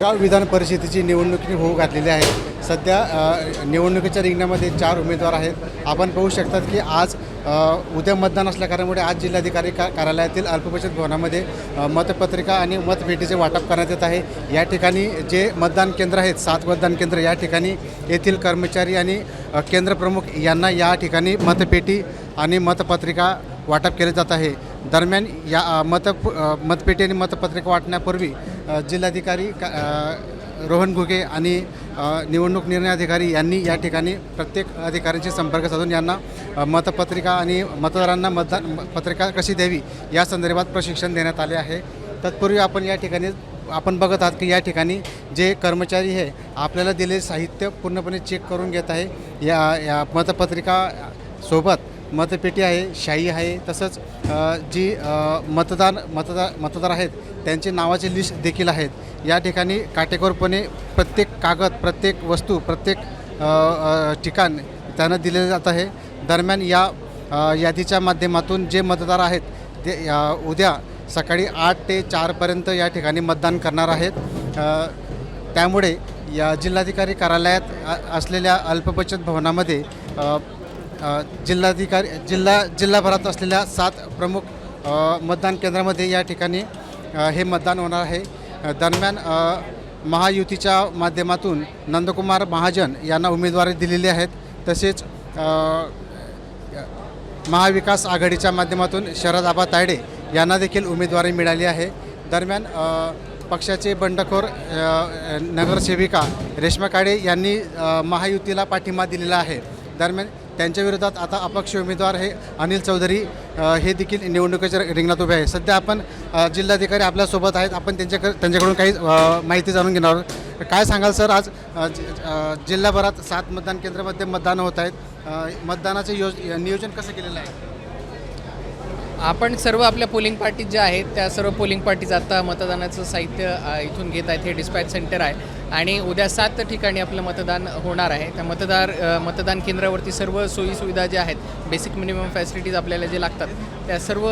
गाव विधान परिषदेची निवडणूक होऊ घातलेली आहे। सध्या निवडणुकीच्या रिंगणामध्ये 4 उमेदवार आहेत। आपण पाहू शकतात की आज उद्या मतदान असल्या कारणामुळे आज जिल्हाधिकारी कार्यालयातील अल्पबचत भवनामध्ये मतपत्रिका आणि मतपेटीचे वाटप करण्यात येत आहे। या ठिकाणी जे मतदान केंद्र आहेत 7 मतदान केंद्र, या ठिकाणी येथील कर्मचारी आणि केंद्र प्रमुख यांना या ठिकाणी मतपेटी आणि मतपत्रिका वाटप केले जात आहे। दरम्यान या मतपेटी आणि मतपत्रिका वाटण्यापूर्वी जिल्हाधिकारी रोहन घुगे आणि निवडणूक निर्णय अधिकारी यांनी या ठिकाणी प्रत्येक अधिकाऱ्यांशी संपर्क साधून यांना मतपत्रिका आणि मतदारांना मतदान पत्रिका कशी द्यावी या संदर्भात प्रशिक्षण देण्यात आले आहे। तत्पूर्वी आपण या ठिकाणी बघत आहात की या ठिकाणी जे कर्मचारी आहे आपल्याला दिलेले साहित्य पूर्णपणे चेक करून घेत आहे। या मतपत्रिका सोबत मतपेटी आहे, शाई आहे, तसंच जी मतदार आहेत त्यांची नावाची लिस्ट देखील आहेत। या ठिकाणी काटेकोरपणे प्रत्येक कागद, प्रत्येक वस्तू, प्रत्येक ठिकाण त्यांना दिलेलं जात आहे। दरम्यान या यादीच्या माध्यमातून जे मतदार आहेत ते उद्या सकाळी 8 ते 4 पर्यंत या ठिकाणी मतदान करणार आहेत। त्यामुळे या जिल्हाधिकारी कार्यालयात असलेल्या अल्पबचत भवनामध्ये जिल्हाभरात असलेल्या 7 प्रमुख मतदान केंद्रामध्ये या ठिकाणी हे मतदान होणार आहे। दरम्यान महायुतीच्या माध्यमातून नंदकुमार महाजन यांना उमेदवारी दिलेली आहेत, तसेच महाविकास आघाडीच्या माध्यमातून शरद आबा तायडे यांना देखील उमेदवारी मिळाली आहे। दरम्यान पक्षाचे बंडखोर नगरसेविका रेश्मा काळे यांनी महायुतीला पाठिंबा दिलेला आहे। दरम्यान त्यांच्या विरोधात आता अपक्ष उमेदवार हे अनिल चौधरी हे देखील निवडणुकीच्या रिंगणात उभे आहे। सध्या आपण जिल्हाधिकारी आपल्यासोबत आहेत, आपण त्यांच्याकडून काही माहिती जाणून घेणार आहोत। काय सांगाल सर, आज जिल्हाभरात 7 मतदान केंद्रामध्ये मतदान होत आहेत, मतदानाचे नियोजन कसं केलेलं आहे? आपण सर्व आपल्या पोलिंग पार्टीज ज्या आहेत त्या सर्व पोलिंग पार्टीज आता मतदानाचं साहित्य इथून घेत आहेत। हे डिस्पॅच सेंटर आहे आणि उद्या 7 ठिकाणी आपलं मतदान होणार आहे। त्या मतदान केंद्रावरती सर्व सोयीसुविधा ज्या आहेत, बेसिक मिनिमम फॅसिलिटीज आपल्याला जे लागतात त्या सर्व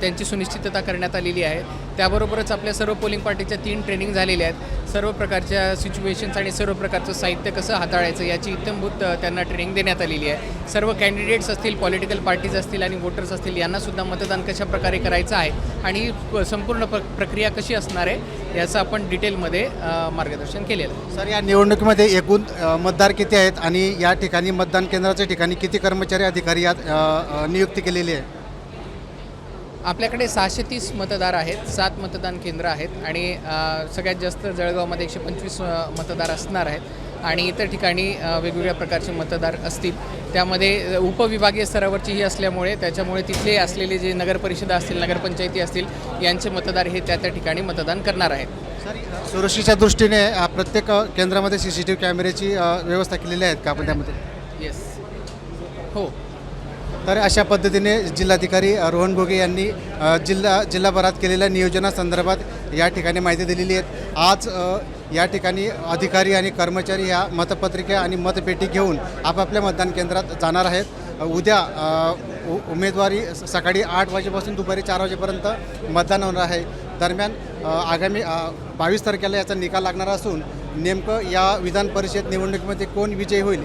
त्यांची सुनिश्चितता करण्यात आलेली आहे। त्याबरोबरच आपल्या सर्व पोलिंग पार्टीच्या 3 ट्रेनिंग झालेल्या आहेत। सर्व प्रकारच्या सिच्युएशन्स आणि सर्व प्रकारचं साहित्य कसं हाताळायचं याची इत्थंभूत त्यांना ट्रेनिंग देण्यात आलेली आहे। सर्व कॅन्डिडेट्स असतील, पॉलिटिकल पार्टीज असतील आणि वोटर्स असतील यांनासुद्धा मतदान कशा प्रकारे करायचं आहे आणि संपूर्ण प्रक्रिया कशी असणार आहे याचं आपण डिटेलमध्ये मार्गदर्शन केलेलं आहे। सर, या निवडणुकीमध्ये एकूण मतदार किती आहेत आणि या ठिकाणी मतदान केंद्राच्या ठिकाणी किती कर्मचारी अधिकारी यात नियुक्ती केलेली आहे? आपल्याकडे 630 मतदार आहेत, 7 मतदान केंद्र आहेत आणि सगळ्यात जास्त जळगावमध्ये 125 मतदार असणार आहेत आणि इतर ठिकाणी वेगवेगळ्या प्रकारचे मतदार असतील। त्यामध्ये उपविभागीय स्तरावरचीही असल्यामुळे त्याच्यामुळे तिथले असलेले जे नगरपरिषदा असतील, नगरपंचायती असतील यांचे मतदार हे त्या ठिकाणी मतदान करणार आहेत। सर, सुरक्षेच्या दृष्टीने प्रत्येक केंद्रामध्ये CCTV कॅमेऱ्याची व्यवस्था केलेली आहेत का आपण त्यामध्ये? येस, हो। तर अशा पद्धतीने जिल्हाधिकारी रोहन घुगे यांनी जिल्हाभरात केलेल्या नियोजनासंदर्भात या ठिकाणी माहिती दिलेली आहे। आज या ठिकाणी अधिकारी आणि कर्मचारी ह्या मतपत्रिका आणि मतपेटी घेऊन आपापल्या मतदान केंद्रात जाणार आहेत। उद्या उमेदवारी सकाळी 8 वाजेपासून दुपारी 4 वाजेपर्यंत मतदान होणार आहे। दरम्यान आगामी 22 तारखेला याचा निकाल लागणार असून नेमकं या विधान परिषद निवडणुकीमध्ये कोण विजयी होईल